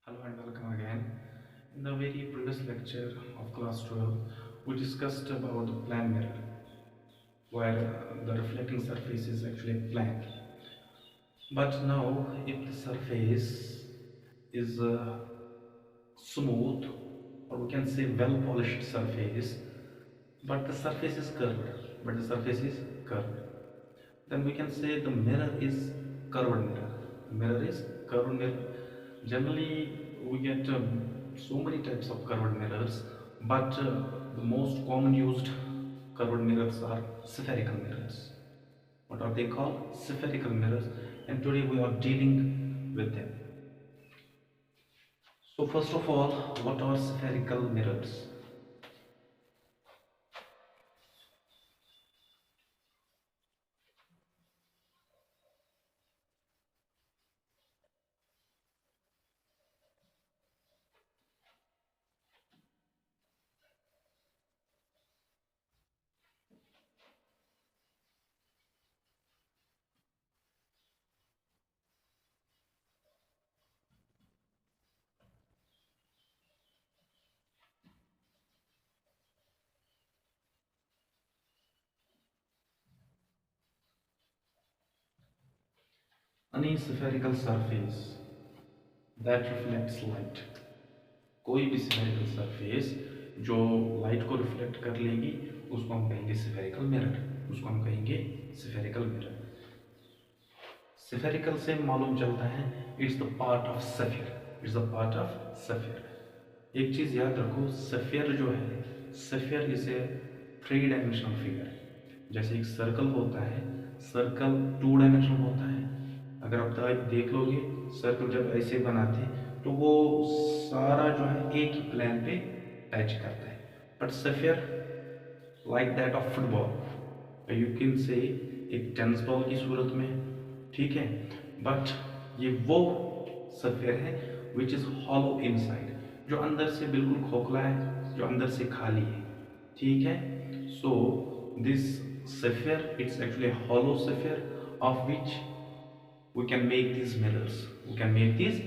Hello and welcome again. In the very previous lecture of class 12, we discussed about the plane mirror, where the reflecting surface is actually plane. But now, if the surface is smooth, or we can say well polished surface, but the surface is curved, then we can say the mirror is curved mirror. Mirror is curved mirror. Generally, we get so many types of curved mirrors, but the most common used curved mirrors are spherical mirrors. What are they called? Spherical mirrors, and today we are dealing with them. So first of all, what are spherical mirrors? Any spherical surface that reflects light. कोई भी spherical surface जो light को reflect कर लेगी उसको हम कहेंगे spherical mirror, उसको हम कहेंगे स्फेरिकल मिरर। स्फेरिकल से मालूम चलता है it's the part of sphere, it's the part of sphere. एक चीज याद रखो, सफियर जो है, sphere is a three dimensional figure. जैसे एक सर्कल होता है, सर्कल टू डायमेंशनल होता है। अगर आप देख लोगे, सर्कल जब ऐसे बनाते हैं तो वो सारा जो है एक ही प्लेन पे टच करता है। But sphere like that of football, you can say एक टेनिस बॉल की सूरत में, ठीक है। बट ये वो सफियर है विच इज हॉलो इनसाइड, जो अंदर से बिल्कुल खोखला है, जो अंदर से खाली है, ठीक है। So this sphere it's actually hollow sphere of which we can make these mirrors, we can make these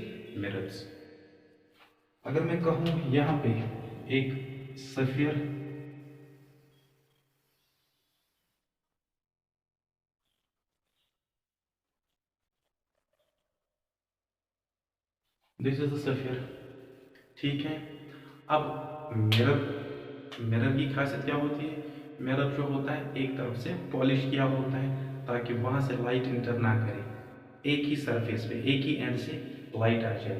mirrors। अगर मैं कहूं यहां पे एक sphere, this is the sphere, ठीक है। अब मिरर, मिरर की खासियत क्या होती है? मिरर जो होता है एक तरफ से पॉलिश किया होता है ताकि वहां से लाइट इंटर ना करे, एक ही सरफेस पे एक ही एंड से लाइट आ जाए।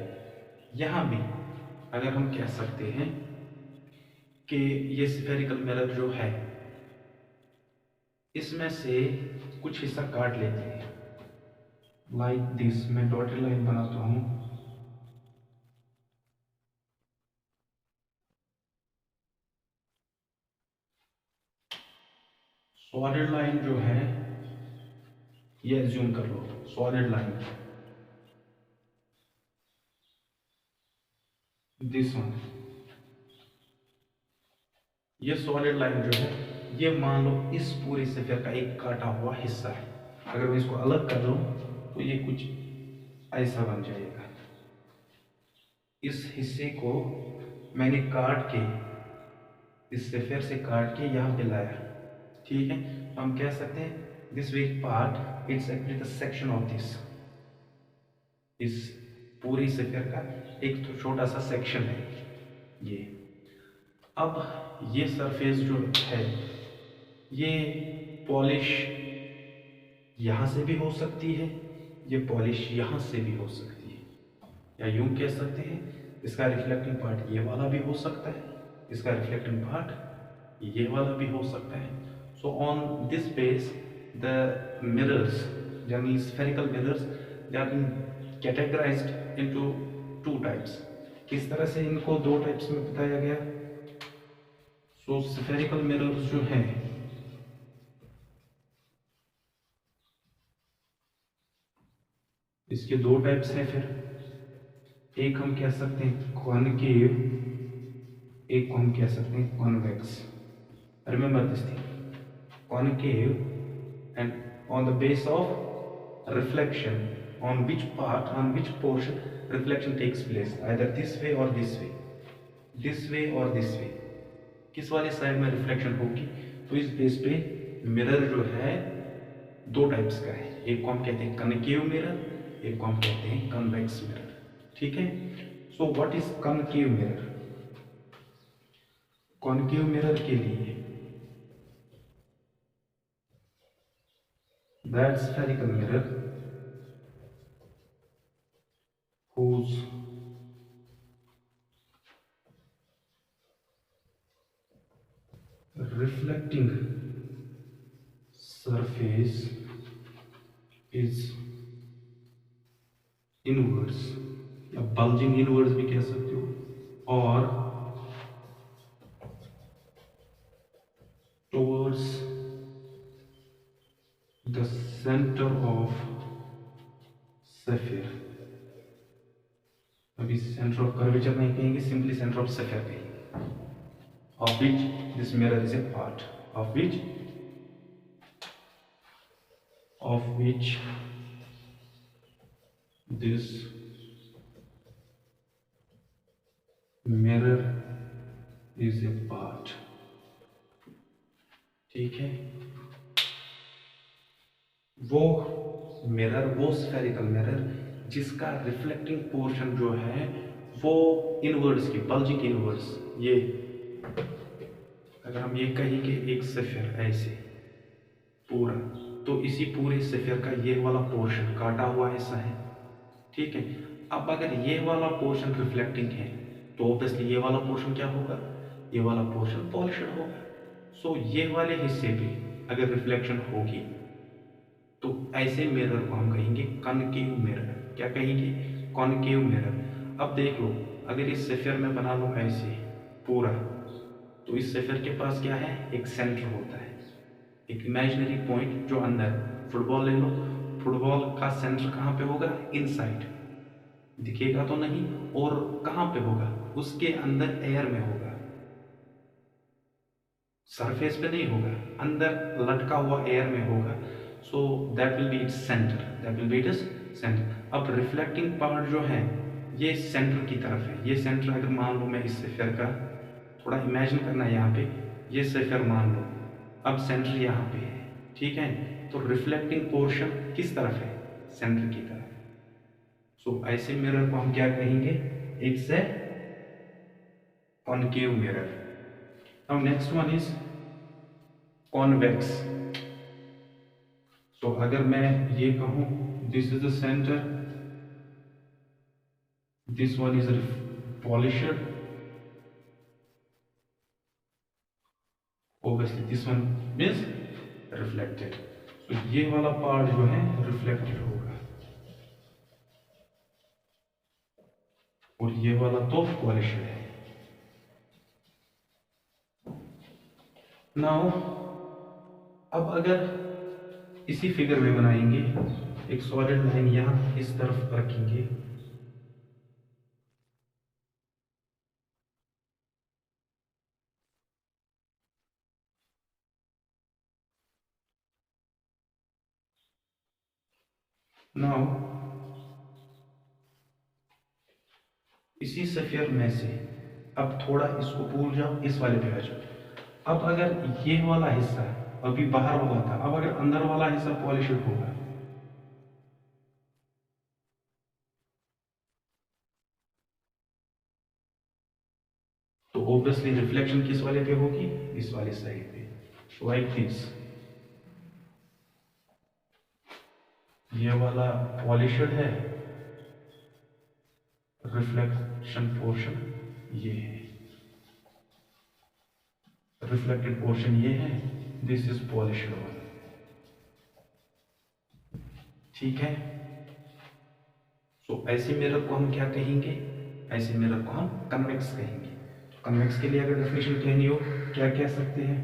यहां भी अगर हम कह सकते हैं कि ये स्फेरिकल मिरर जो है, इसमें से कुछ हिस्सा काट लेते हैं लाइक दिस। मैं डॉटेड लाइन बनाता हूं। सॉलिड लाइन जो है, ये एज्यूम कर लो सॉलिड लाइन, दिस वन। ये सॉलिड लाइन जो है, ये मान लो इस पूरे सफियर का एक काटा हुआ हिस्सा है। अगर मैं इसको अलग कर दूं तो ये कुछ ऐसा बन जाएगा। इस हिस्से को मैंने काट के, इस सफियर से काट के यहाँ पे लाया, ठीक है। तो हम कह सकते हैं this week part it's actually the section of this, इस पूरी सफियर का एक तो छोटा सा सेक्शन है ये। अब ये सरफेस जो है, ये पॉलिश यहां से भी हो सकती है, ये पॉलिश यहां से भी हो सकती है, या यूं कह सकते हैं इसका रिफ्लेक्टिंग पार्ट ये वाला भी हो सकता है, इसका रिफ्लेक्टिंग पार्ट ये वाला भी हो सकता है। So on this base the mirrors, यानी spherical mirrors, they are categorized into two types. किस तरह से इनको दो टाइप्स में बताया गया? सो स्फेरिकल मिरर्स जो हैं, इसके दो टाइप्स हैं। फिर एक हम कह सकते हैं कॉनकेव, एक को हम कह सकते हैं convex. Remember this thing, concave and on the base of reflection, on which part, on which portion reflection takes place either this way और दिस वे, दिस वे और दिस वे, किस वाले साइड में रिफ्लेक्शन होगी। तो इस बेस पे mirror जो है दो टाइप्स का है, एक को हम कहते हैं कनकेव मिरर, एक को हम कहते हैं कन्वेक्स मिरर। ठीक है, so what is concave mirror? Concave mirror के लिए that spherical mirror whose reflecting surface is inwards या bulging inwards भी कह सकते हो, और towards the center of sapphire, अभी सेंटर ऑफ कर्वेचर नहीं कहेंगे, सिंपली सेंटर ऑफ sapphire कहेंगे, of which this mirror is a part, of which this mirror is a part। ठीक है, वो मिरर, वो स्फेरिकल मिरर जिसका रिफ्लेक्टिंग पोर्शन जो है वो इनवर्ड्स की, बल्जिंग इनवर्ड्स, ये अगर हम ये कहेंगे एक सफेयर ऐसे पूरा, तो इसी पूरे सफेयर का ये वाला पोर्शन काटा हुआ हिस्सा है। ठीक है, अब अगर ये वाला पोर्शन रिफ्लेक्टिंग है तो ऑब्वियसली ये वाला पोर्शन क्या होगा, ये वाला पोर्शन पॉलिश्ड होगा। सो ये वाले हिस्से पे अगर रिफ्लेक्शन होगी तो ऐसे मिरर को हम कहेंगे कनकेव मिरर। क्या कहेंगे? Concave mirror. अब देख लो, अगर इस सफेयर में बना लो ऐसे पूरा, तो इस सफेयर के पास क्या है, एक सेंटर होता है, एक इमेजिनरी पॉइंट जो अंदर, फुटबॉल ले लो, फुटबॉल का सेंटर कहाँ पे होगा, इनसाइड, दिखेगा तो नहीं, और कहाँ पे होगा, उसके अंदर एयर में होगा, सरफेस पे नहीं होगा, अंदर लटका हुआ एयर में होगा। So that will B its centre, that will B its centre. अब रिफ्लेक्टिंग पार्ट जो है ये सेंटर की तरफ है। ये सेंटर अगर मान लो, मैं इस सफेयर का थोड़ा इमेजिन करना है, यहाँ पे ये सफेयर मान लो, अब सेंटर यहाँ पे है। ठीक है, तो रिफ्लेक्टिंग पोर्शन किस तरफ है, सेंटर की तरफ। सो ऐसे मिरर को हम क्या कहेंगे, it's a concave mirror. Now next one is convex। तो अगर मैं ये कहूं this is the centre, this one is polished, obviously this one is reflected। तो ये वाला पार्ट जो है रिफ्लेक्टेड होगा और ये वाला तो पॉलिश्ड है। नाउ अब अगर इसी फिगर में बनाएंगे, एक सॉलिड लाइन यहां इस तरफ रखेंगे, नाउ इसी सफेयर में से अब थोड़ा इसको भूल जाओ, इस वाले पे आ जाओ। अब अगर ये वाला हिस्सा अभी बाहर हुआ था, अब अगर अंदर वाला हिस्सा पॉलिश्ड होगा, तो ऑब्वियसली रिफ्लेक्शन किस वाले पे होगी, इस वाले साइड पे, लाइक दिस। ये वाला पॉलिश्ड है, रिफ्लेक्शन पोर्शन ये है, रिफ्लेक्टेड पोर्शन ये है, दिस इज पॉलिश्ड वन। ठीक है, सो ऐसे मिरर को हम क्या कहेंगे, ऐसे मिरर को हम कन्वेक्स कहेंगे। तो कन्वेक्स के लिए अगर डेफिनेशन कहनी हो, क्या कह सकते हैं,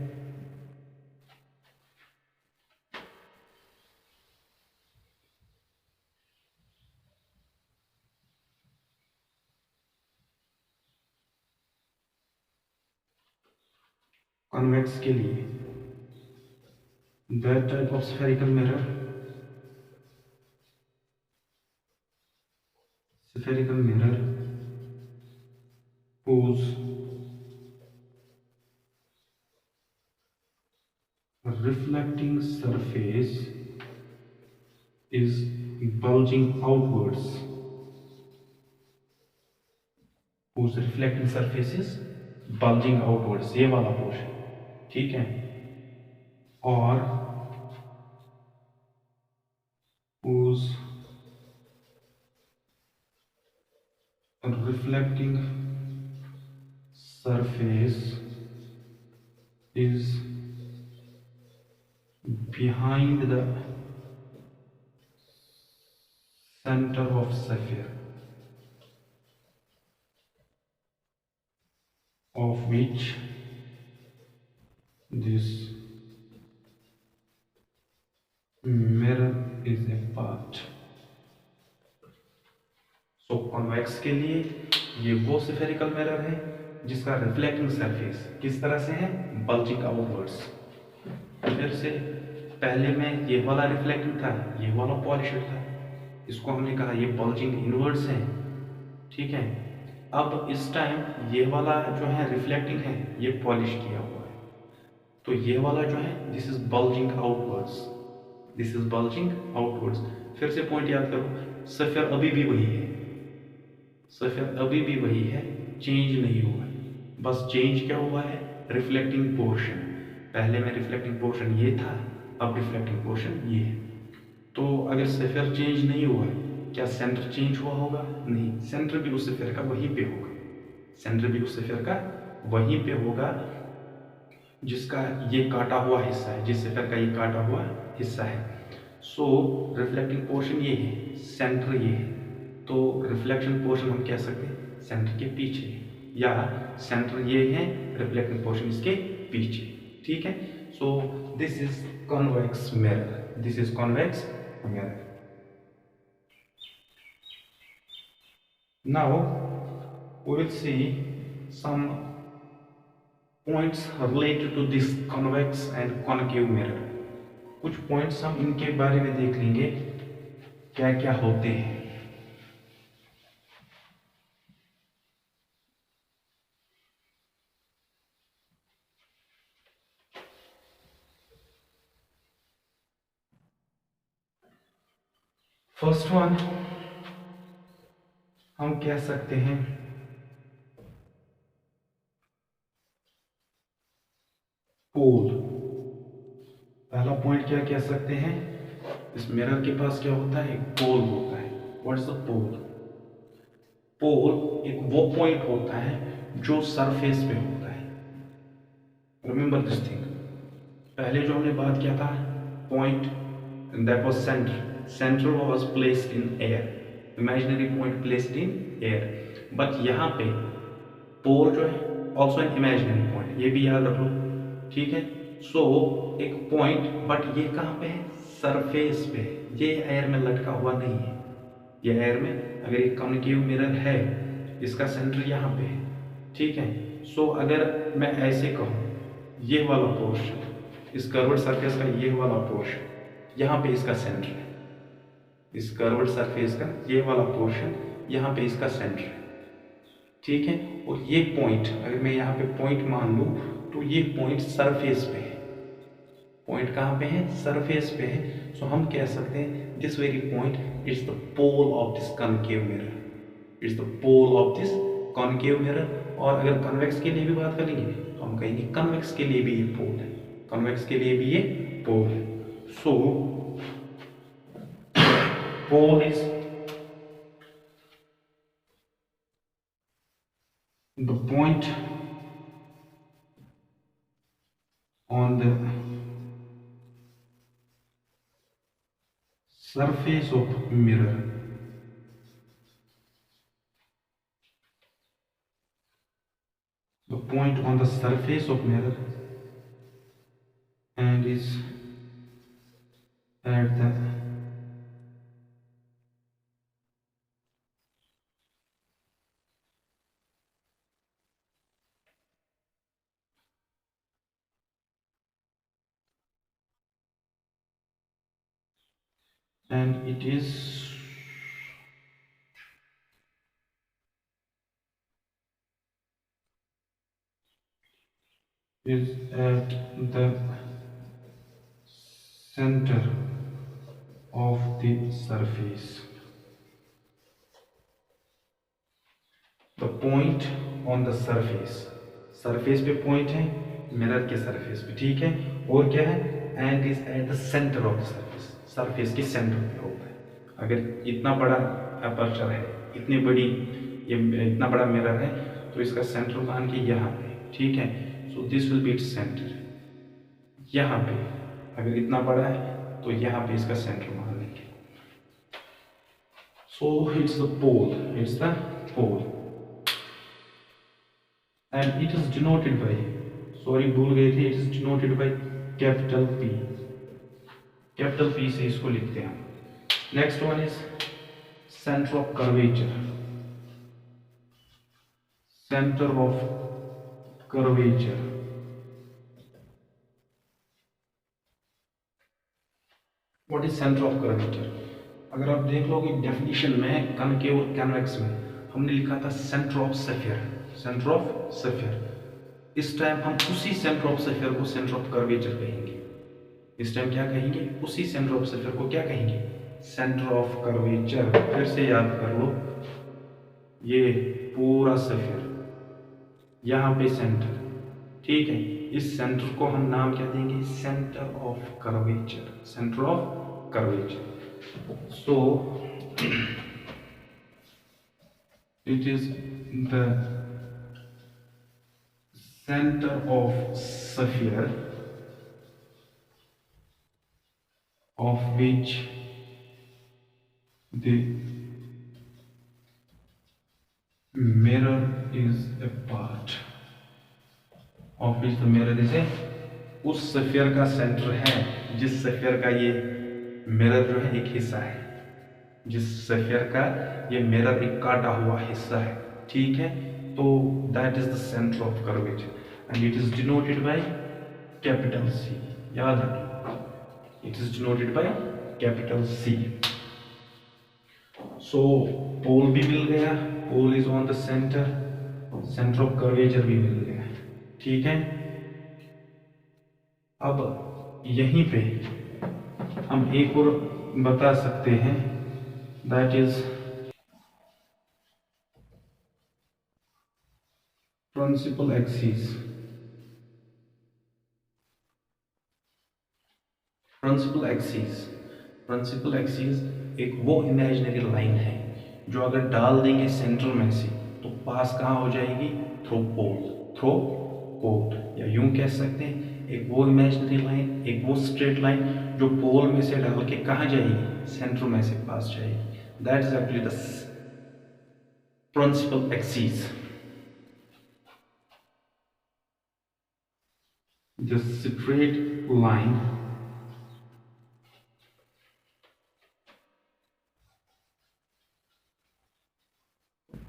कन्वेक्स के लिए that type of spherical spherical mirror whose reflecting surface is bulging outwards, whose reflecting surface is bulging outwards, ये वाला पोर्शन, ठीक है, और whose reflecting surface is behind the center of sapphire, of which this mirror is a part. So convex के लिए ये वो spherical mirror है जिसका रिफ्लेक्टिंग सरफेस किस तरह से है, बल्जिंग आउटवर्ड्स। फिर से पहले में ये वाला रिफ्लेक्टिंग था, ये वाला पॉलिश्ड था, इसको हमने कहा ये बल्जिंग इनवर्ड्स है, ठीक है। अब इस टाइम ये वाला जो है रिफ्लेक्टिंग है, ये पॉलिश किया हुआ है, तो ये वाला जो है this is bulging outwards, this is bulging outwards. फिर से पॉइंट याद करो, सफेयर अभी भी वही है, सफेयर अभी भी वही है, चेंज नहीं हुआ है, बस चेंज क्या हुआ है, रिफ्लेक्टिंग पोर्शन। पहले में रिफ्लेक्टिंग पोर्शन ये था, अब रिफ्लेक्टिंग पोर्शन ये है। तो अगर सफेयर चेंज नहीं हुआ है, क्या सेंटर चेंज हुआ होगा? नहीं, सेंटर भी उस सफेयर का वहीं पे होगा, सेंटर भी उस सफेयर का वहीं पे होगा जिसका ये काटा हुआ हिस्सा है, जिस सफेयर का ये काटा हुआ हिस्सा है। सो रिफ्लेक्टिंग पोर्शन ये है, सेंटर ये है, तो रिफ्लेक्शन पोर्शन हम कह सकते हैं सेंटर के पीछे, या सेंटर ये है, रिफ्लेक्टिंग पोर्शन इसके पीछे, ठीक है। So this is convex mirror, this is convex mirror. Now we will see some points related to this convex and concave mirror। कुछ पॉइंट्स हम इनके बारे में देख लेंगे, क्या क्या होते हैं। फर्स्ट वन हम कह सकते हैं पोल। पहला पॉइंट क्या कह सकते हैं, इस मिरर के पास क्या होता है, एक पोल होता है। व्हाट इज द पोल? पोल एक वो पॉइंट होता है जो सरफेस पे होता है। रिमेंबर दिस थिंग, पहले जो हमने बात किया था point that was centre, centre was placed in air, imaginary point placed in air, but यहाँ पे पोल जो है ऑल्सो एन इमेजिनरी पॉइंट, ये भी याद रख लो, ठीक है। सो एक पॉइंट, बट ये कहाँ पे है, सरफेस पे, ये एयर में लटका हुआ नहीं है, ये एयर में, अगर एक कॉन्केव मिरर है इसका सेंटर यहाँ पे है, ठीक है। सो अगर मैं ऐसे कहूँ, ये वाला पोर्शन, इस कर्व्ड सरफेस का ये वाला पोर्शन यहाँ पे इसका सेंटर है, इस कर्व्ड सरफेस का ये वाला पोर्शन यहाँ पे इसका सेंटर है, ठीक है। और ये पॉइंट अगर मैं यहाँ पे पॉइंट मान लूँ तो ये पॉइंट सरफेस पे है, पॉइंट कहाँ पे है, सरफेस पे है। सो हम कह सकते हैं this very point it's the pole of this concave mirror, it's the pole of this concave mirror. और अगर कन्वेक्स के लिए भी बात करेंगे तो हम कहेंगे कन्वेक्स के लिए भी ये पोल है, कन्वेक्स के लिए भी ये पोल है। सो pole is the point on the surface of mirror, the point on the surface of mirror and is at the and it is is at the center of the surface. The point on the surface, surface पे point है, mirror के surface पे, ठीक है। और क्या है, and is at the centre of the surface, surface के सेंटर पे होता है। अगर इतना बड़ा अपर्चर है, इतनी बड़ी, ये इतना बड़ा मिरर है, तो इसका सेंटर मान के यहाँ पे, ठीक है। So this will be its centre, यहाँ पे अगर इतना बड़ा है तो यहाँ पे इसका सेंटर मान लेंगे। So it's the pole, it's the pole, and it is denoted by, sorry भूल गए थे, it is denoted by capital P, capital P से इसको लिखते हैं। Next one is centre of curvature, centre of curvature, what is centre of curvature? अगर आप देख लोगे डेफिनेशन में, कनकेव और कन्वेक्स में हमने लिखा था सेंटर ऑफ सेफियर, सेंटर ऑफ सेफियर। इस टाइम हम उसी सेंटर ऑफ सेफियर को सेंटर ऑफ कर्वेचर कहेंगे। इस टाइम क्या कहेंगे, उसी सेंटर ऑफ सेफियर को क्या कहेंगे, सेंटर ऑफ कर्वेचर। फिर से याद कर लो, ये पूरा सेफियर, यहाँ पे सेंटर, ठीक है। इस सेंटर को हम नाम क्या देंगे, centre of curvature, centre of curvature. So it is the center of sphere of which the mirror is a part, of which the mirror is a, उस स्फीयर का सेंटर है जिस स्फीयर का ये मिरर जो है एक हिस्सा है, जिस स्फीयर का ये मिरर एक काटा हुआ हिस्सा है, ठीक है। तो that is the centre of curvature and it is denoted by capital C, याद रखिए, it is denoted by capital C. So pole भी मिल गया, pole is on the centre, centre of curvature भी मिल गया, ठीक है। अब यहीं पे हम एक और बता सकते हैं, that is principal axis, principal axis, principal axis एक वो इमेजिनरी लाइन है जो अगर डाल देंगे सेंटर में से तो पास कहाँ हो जाएगी, थ्रो पोल, थ्रो पोल, या यूं कह सकते हैं एक वो इमेजिनरी लाइन, एक वो स्ट्रेट लाइन जो पोल में से डाल के कहाँ जाएगी, सेंटर में से पास जाएगी। That is actually the principal axis. The straight line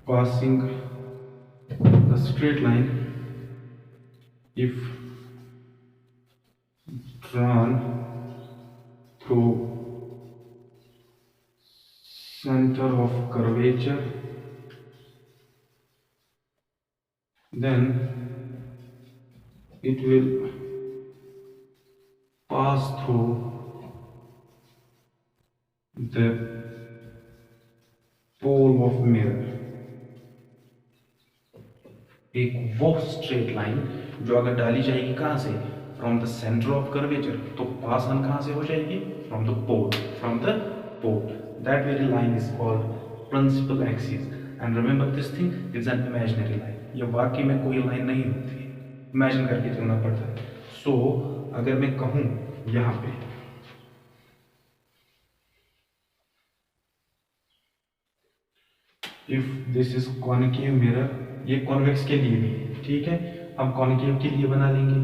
passing the straight line if drawn through center of curvature, then it will pass through the pole of mirror। एक वो स्ट्रेट लाइन जो अगर डाली जाएगी कहाँ से, from the centre of curvature, तो pass on कहाँ से हो जाएगी, from the pole, from the pole. That very line is called principal axis and remember this thing is an imaginary line। ये वाकई में कोई लाइन नहीं होती, इमेजिन करके चलना पड़ता है। सो अगर मैं कहूँ यहाँ पे if this is concave mirror, ये कॉन्वेक्स के लिए भी है, ठीक है। हम कॉन्केव के लिए बना लेंगे,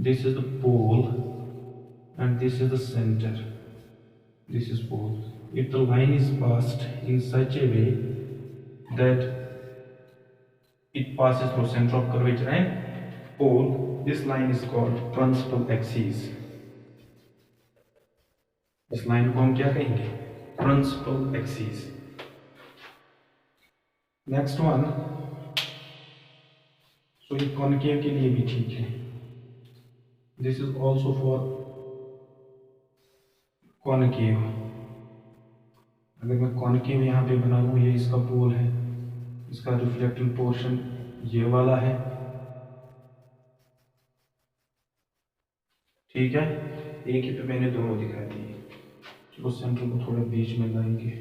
this is the pole and this is the center, this is pole। If the line is passed in such a way that it passes through center of curvature and pole, this line is called principal axis। इस line को हम क्या कहेंगे, principal axis। next one, सो ये concave के लिए भी ठीक है। This is also for concave. अगर मैं कॉनकेव यहाँ पे बना लूँ, ये इसका पोल है, इसका रिफ्लेक्टिंग पोर्शन ये वाला है, ठीक है। एक ही पे मैंने दोनों दिखा दिए। चलो सेंटर को थोड़ा बीच में लाएंगे,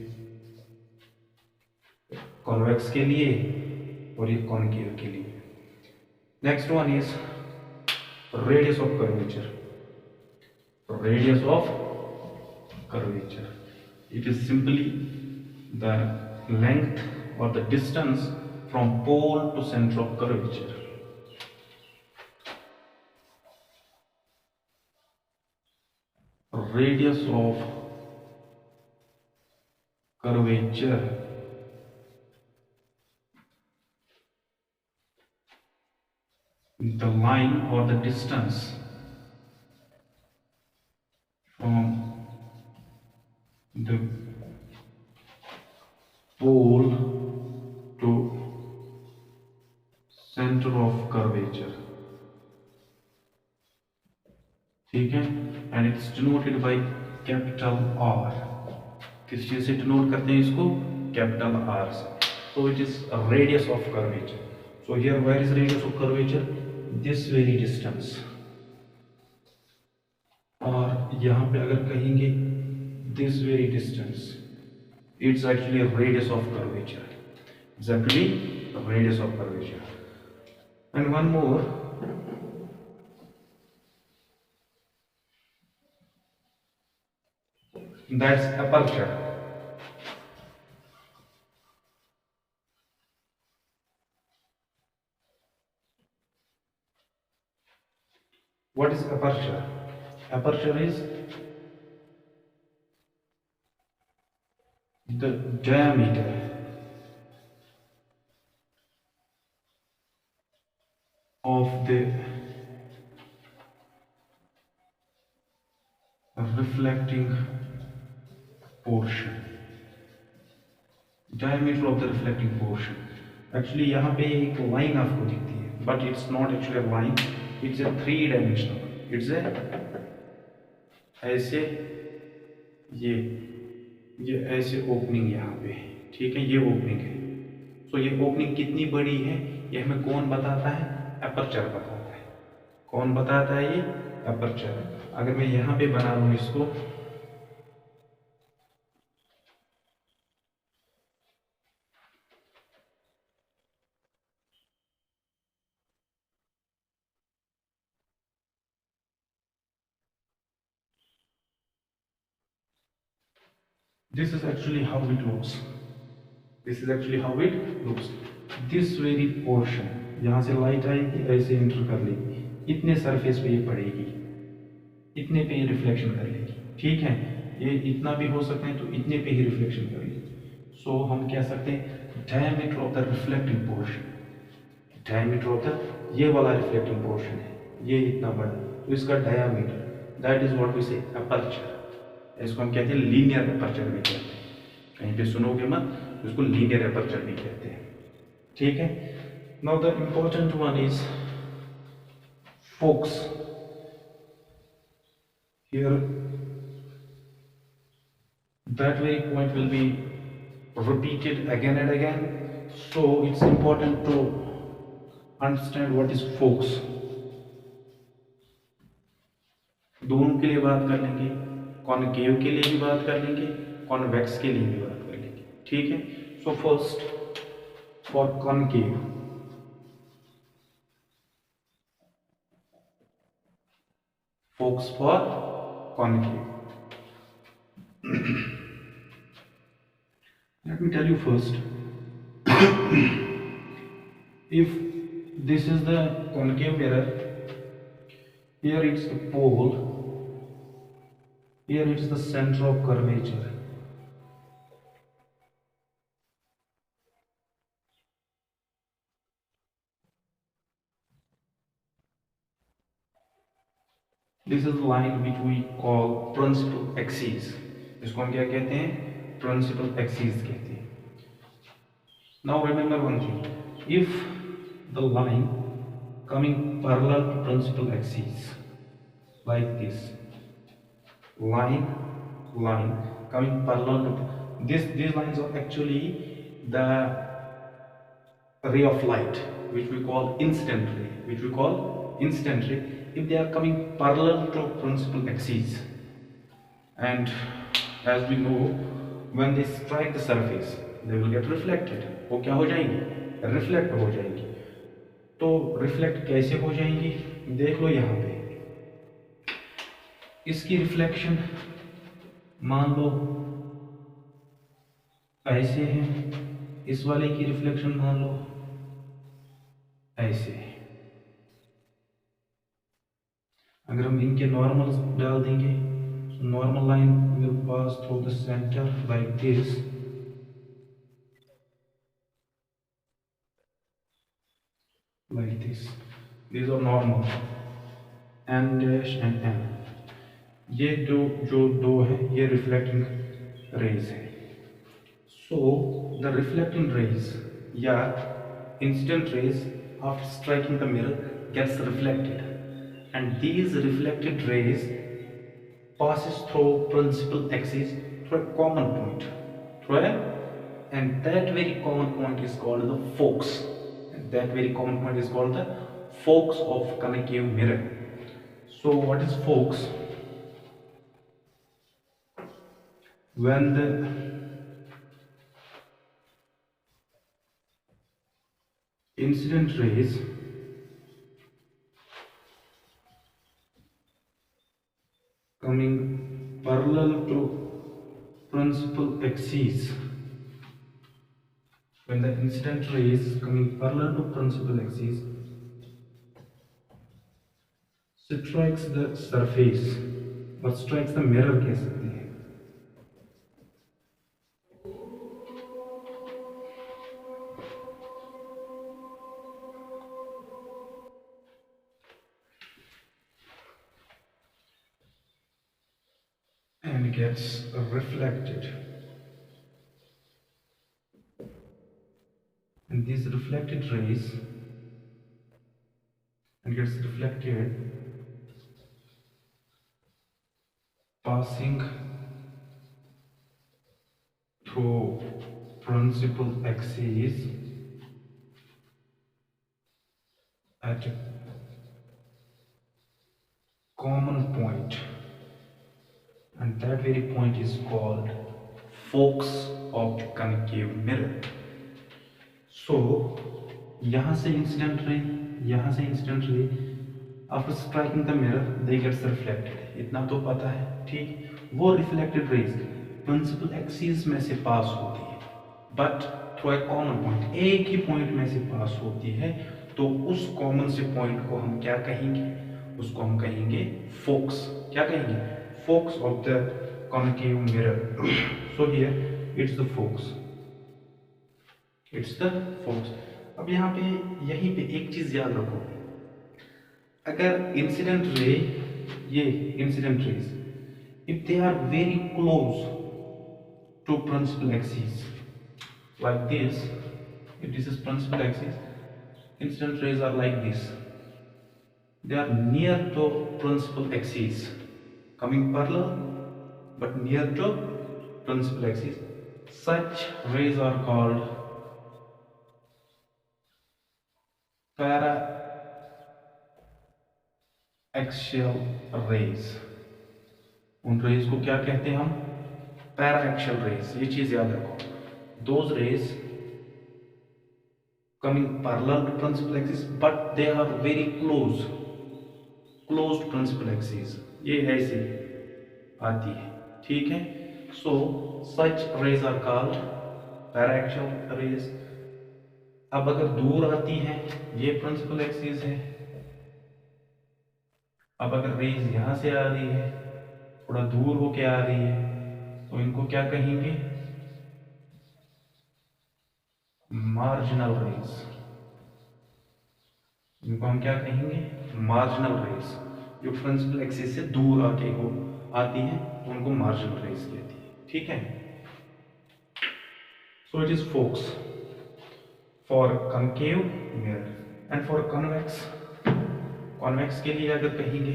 कॉन्वेक्स के लिए और ये कॉनकेव के लिए। Next one is radius of curvature. Radius of curvature, it is simply the length or the distance from pole to center of curvature. Radius of curvature, the line or the distance from the pole to center of curvature, ठीक है। And it's denoted by capital R. किस चीज से denote करते हैं इसको? Capital R से। So it is radius of curvature. So here where is radius of curvature? This very distance. और यहाँ पे अगर कहेंगे this very distance, it's actually radius of curvature, exactly radius of curvature. And one more, that's aperture. What is aperture? Aperture is the diameter of the reflecting portion, diameter of the reflecting portion. Actually यहाँ पे एक line आपको दिखती है, but it's not actually a line, it's a three dimensional, it's a ऐसे ये ऐसे opening यहाँ पे, ठीक है, ये ओपनिंग है। तो ये ओपनिंग कितनी बड़ी है ये हमें कौन बताता है? एपर्चर बताता है। कौन बताता है? ये एपर्चर। अगर मैं यहाँ पे बना लूँ इसको, this is actually how it looks. This is actually how it looks. This very portion, यहाँ से लाइट आएगी, ऐसे एंटर कर लेगी, इतने सरफेस पे ये पड़ेगी, इतने पे ये रिफ्लेक्शन कर लेगी, ठीक है। ये इतना भी हो सकते हैं तो इतने पे ही रिफ्लेक्शन कर लेगी। सो हम कह सकते हैं diameter of the reflecting portion, diameter of the ये वाला रिफ्लेक्टिंग पोर्शन है, ये इतना बड़ा, तो इसका diameter, that is what we say aperture. इसको हम कहते हैं लीनियर एपर्चर भी कहते हैं, कहीं पे सुनोगे मत, इसको लीनियर एपर्चर भी कहते हैं, ठीक है। Now the important one is focus. Here that very point will be repeated again and again, so it's important to understand what is focus. दोनों के लिए बात कर लेंगे, कॉनकेव के लिए भी बात कर लेंगे, कॉन्वेक्स के लिए भी बात कर लेंगे, ठीक है। So first for concave, focus for concave. Let me tell you first, if this is the concave mirror, here it's the pole, here it's the center of curvature. This is the line which we call principal axis. इसको हम क्या कहते हैं? Principal axis कहते हैं। Now remember one thing, if the line coming parallel to principal axis, like this. Line, line coming parallel to this. These lines are actually the ray of light, which we call incident ray, if they are coming parallel to principal axis. And as we know, when they strike the surface, they will get reflected. वो क्या हो जाएंगी? Reflect हो जाएंगी. तो reflect कैसे हो जाएंगी? देख लो यहाँ पे, इसकी रिफ्लेक्शन मान लो ऐसे है, इस वाले की रिफ्लेक्शन मान लो ऐसे है. अगर हम इनके नॉर्मल डाल देंगे, normal line will pass through the center like this. Like this. These are normal. N dash and N. ये जो दो है, ये reflecting rays है. So the reflecting rays या incident rays after striking the mirror gets reflected, and these reflected rays passes through principal axis through a common point, and that very common point is called the focus. And that very common point is called the focus of concave mirror. So what is focus? When the incident rays coming parallel to principal axis, when the incident rays coming parallel to principal axis strikes the surface or strikes the mirror कह सकते हैं, and gets reflected. And these reflected rays and gets reflected passing through principal axis at a common point, and that very point is called focus of the concave mirror. So यहाँ से incident रे, यहाँ से incident ray, after striking the mirror they gets reflected. इतना तो पता है, ठीक. वो रिफ्लेक्टेड रेज प्रिंसिपल एक्सिस में से पास होती है, but through a common point, एक ही पॉइंट में से पास होती है. तो उस कॉमन से पॉइंट को हम क्या कहेंगे? उसको हम कहेंगे फोकस. क्या कहेंगे? Focus of the concave mirror. So here it's the focus, it's the focus. अब यहाँ पे यहीं पे एक चीज याद रखो, अगर इंसिडेंट रे, ये incident raise, if they are very close to principal axis like this, if this is principal axis, incident rays are like this, they are near to principal axis, coming parallel but near to principal axis, such rays are called para axial rays. उन rays को क्या कहते हैं हम? Para axial rays. ये चीज याद रखो. Those rays coming parallel to principal axis but they are very close to principal axis. ये ऐसे आती है, ठीक है. So such rays are called para axial rays. अब अगर दूर आती है, ये प्रिंसिपल एक्सिस है, अब अगर रेज यहां से आ रही है, थोड़ा दूर होके आ रही है, तो इनको क्या कहेंगे? Marginal rays. इनको हम क्या कहेंगे? Marginal rays. जो प्रिंसिपल एक्सिस से दूर आके हो आती है, तो उनको मार्जिनल रेज कहती है, ठीक है. सो it is focus for concave mirror, and for convex convex के लिए अगर कहेंगे,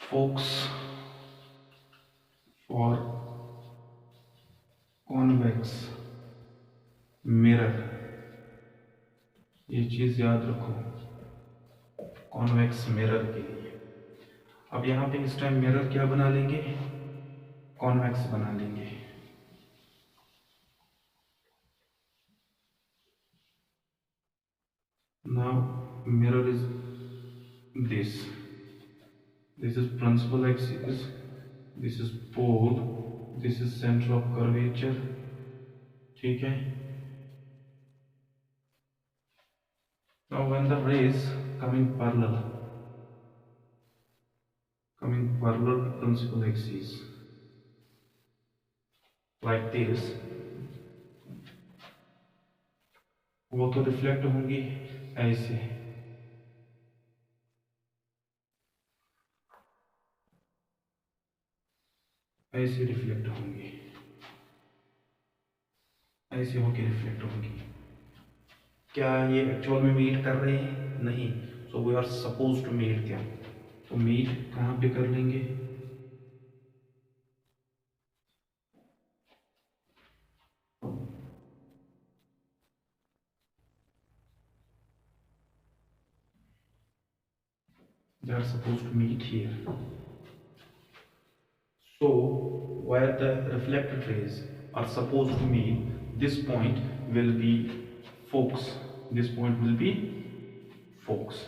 फोकस फॉर कॉन्वेक्स मिरर, ये चीज याद रखो, कॉन्वेक्स मिरर के लिए। अब यहां पे इस टाइम मिरर क्या बना लेंगे, कॉन्वेक्स बना लेंगे। Now mirror is this is principal axis, this is pole, this is center of curvature, ठीक है। now when the rays coming parallel to principal axis like this, वो तो रिफ्लेक्ट होंगी ऐसे, ऐसे रिफ्लेक्ट होंगी, ऐसे होके रिफ्लेक्ट होंगी। क्या ये एक्चुअल में मीट कर रहे हैं? नहीं। So we are suppose to meet them. तो मीट कहाँ पे कर लेंगे, they are supposed to meet here. So where the reflected rays are supposed to meet, this point will be focus, this point will be focus.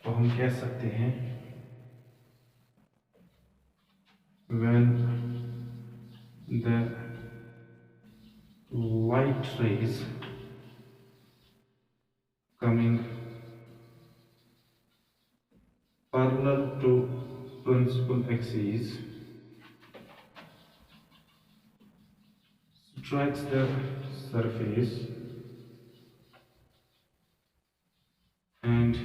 तो हम कह सकते हैं when the light rays coming parallel to principal axis strikes the surface and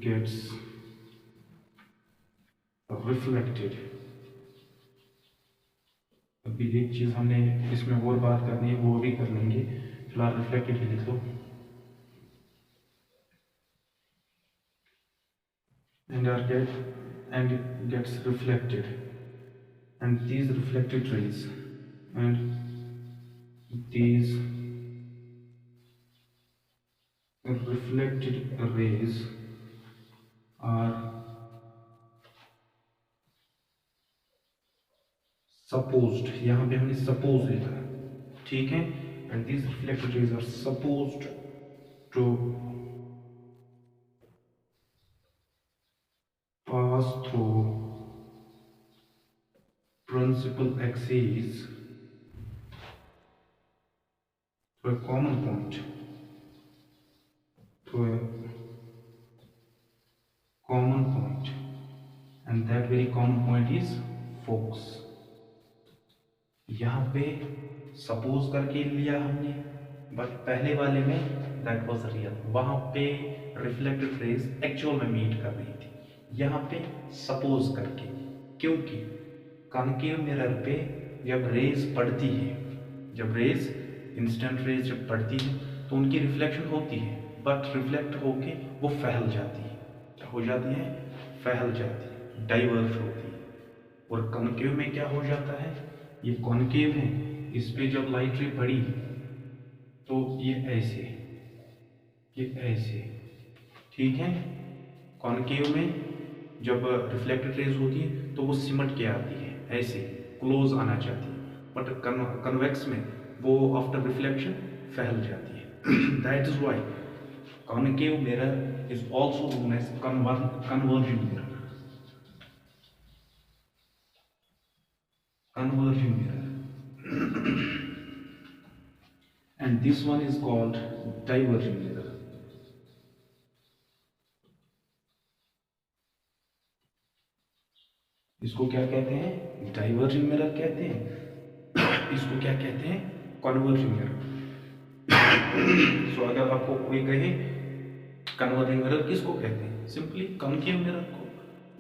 gets reflected. अभी एक चीज हमने इसमें और बात करनी है, वो भी कर लेंगे, फिलहाल रिफ्लेक्टेड ही लिख दो। and it gets reflected, and these reflected rays and these reflected rays are supposed, यहाँ पे हमने suppose लिखा, ठीक है, and these reflected rays are supposed to pass through principal axis to a common point, and that very common point is focus. यहाँ पे suppose करके लिया हमने, बट पहले वाले में दैट वाज रियल, वहां पे रिफ्लेक्टेड रेज एक्चुअल में मीट कर रही थी, यहाँ पे सपोज करके, क्योंकि कॉन्केव मिरर पे जब रेज पड़ती है, जब रेज इंस्टेंट रेज जब पड़ती है तो उनकी रिफ्लेक्शन होती है, बट रिफ्लेक्ट होके वो फैल जाती है, क्या हो जाती है, फैल जाती है, डाइवर्ज होती है। और कॉन्केव में क्या हो जाता है, ये कॉन्केव है, इस पे जब लाइट रे पड़ी तो ये ऐसे, ठीक है। कॉन्केव में जब रिफ्लेक्टेड रेज होती है तो वो सिमट के आती है, ऐसे क्लोज आना चाहती है, बट कन्वेक्स में वो आफ्टर रिफ्लेक्शन फैल जाती है। That is why concave mirror is also known as conversion mirror, and this one is called diverging mirror. इसको क्या कहते हैं, डाइवर्जिंग मिरर कहते हैं, इसको क्या कहते हैं, कन्वर्जिंग मिरर। सो अगर आपको कोई कहे कन्वर्जिंग मिरर किसको कहते हैं, सिंपली कॉन्केव मिरर को,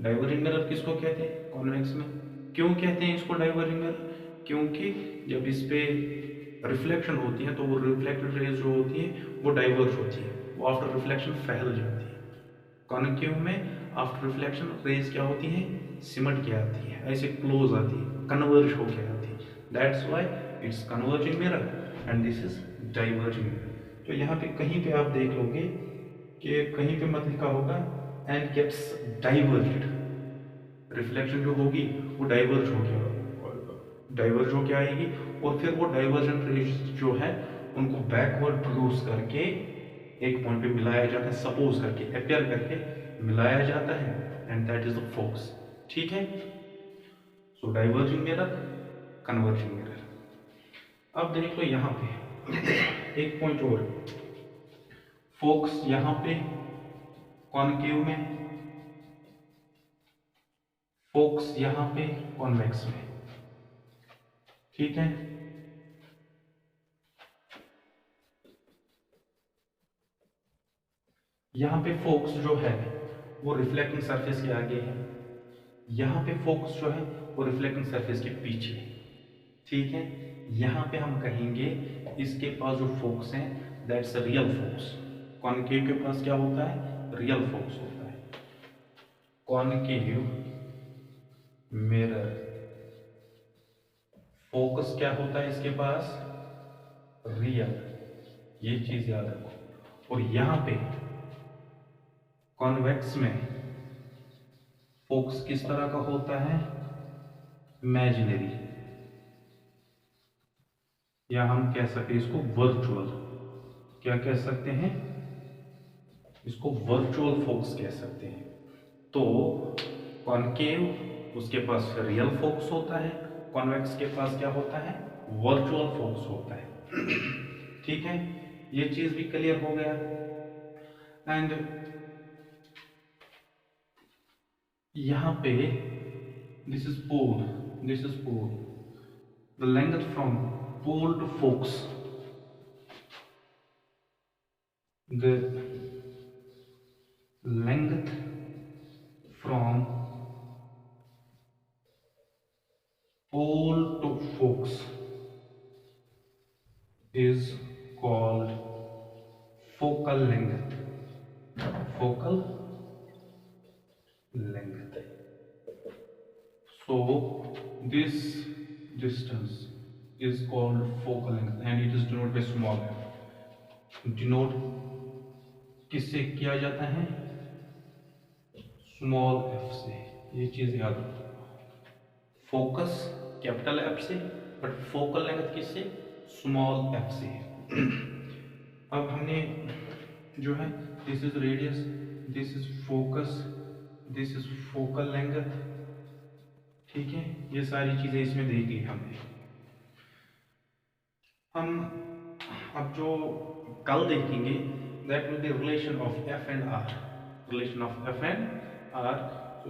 डाइवर्जिंग मिरर किसको कहते हैं? कॉन्वेक्स में। क्यों कहते हैं इसको डाइवर्जिंग मिरर? क्योंकि जब इस पे रिफ्लेक्शन होती है तो वो रिफ्लेक्टेड रेज जो होती है वो डाइवर्ज होती है, वो आफ्टर रिफ्लेक्शन फैल जाती है। कॉन्केव में आफ्टर रिफ्लेक्शन रेज क्या होती है? सिमट के आती है, ऐसे क्लोज आती है, कन्वर्ज होके आती है। That's why it's converging mirror and this is diverging mirror. तो यहाँ पे कहीं पे आप देख लोगे कि कहीं पे मत लिखा होगा एंड गेट्स डाइवर्ज्ड, रिफ्लेक्शन जो होगी वो डाइवर्ज हो गया, डाइवर्ज होके आएगी और फिर वो डाइवर्जन रेज जो है उनको बैकवर्ड प्रोड्यूस करके एक पॉइंट पे मिलाया जाता है, सपोज करके अपेयर करके मिलाया जाता है and that is the focus. ठीक है, सो डाइवर्जिंग मिरर, कन्वर्जिंग मिरर। अब देख लो यहाँ पे एक पॉइंट और, फोकस यहाँ पे कॉनकेव में, फोकस यहाँ पे कॉन्वेक्स में। ठीक है, यहाँ पे फोकस जो है वो रिफ्लेक्टिंग सरफेस के आगे है, यहाँ पे फोकस जो है वो रिफ्लेक्टिंग सरफेस के पीछे है। ठीक है, यहाँ पे हम कहेंगे इसके पास जो फोकस है that's a real focus. Concave के पास क्या होता है? रियल फोकस होता है। कॉनकेव मिरर फोकस क्या होता है इसके पास? रियल, ये चीज याद रखो। और यहाँ पे कॉन्वेक्स में फोकस किस तरह का होता है? इमेजिनरी, या हम कह सकते हैं इसको वर्चुअल। क्या कह सकते हैं? इसको वर्चुअल फोकस कह सकते हैं। तो कॉनकेव उसके पास रियल फोकस होता है, कॉन्वेक्स के पास क्या होता है? वर्चुअल फोकस होता है। ठीक है, ये चीज भी क्लियर हो गया। एंड यहां पे this is pole, this is pole, the length from pole to focus, the length from pole to focus is called focal length. Focal length. So this distance is called focal length and it is denoted by small f. Denote किससे किया जाता है? Small f से। ये चीज याद रखो, focus capital F से, बट फोकल लेंथ किससे? स्मॉल एफ से। अब हमने जो है this is radius, this is focus, this is focal length. ठीक है, ये सारी चीजें इसमें देख ली हमने। हम अब जो कल देखेंगे that will be relation of F and R, relation of F and are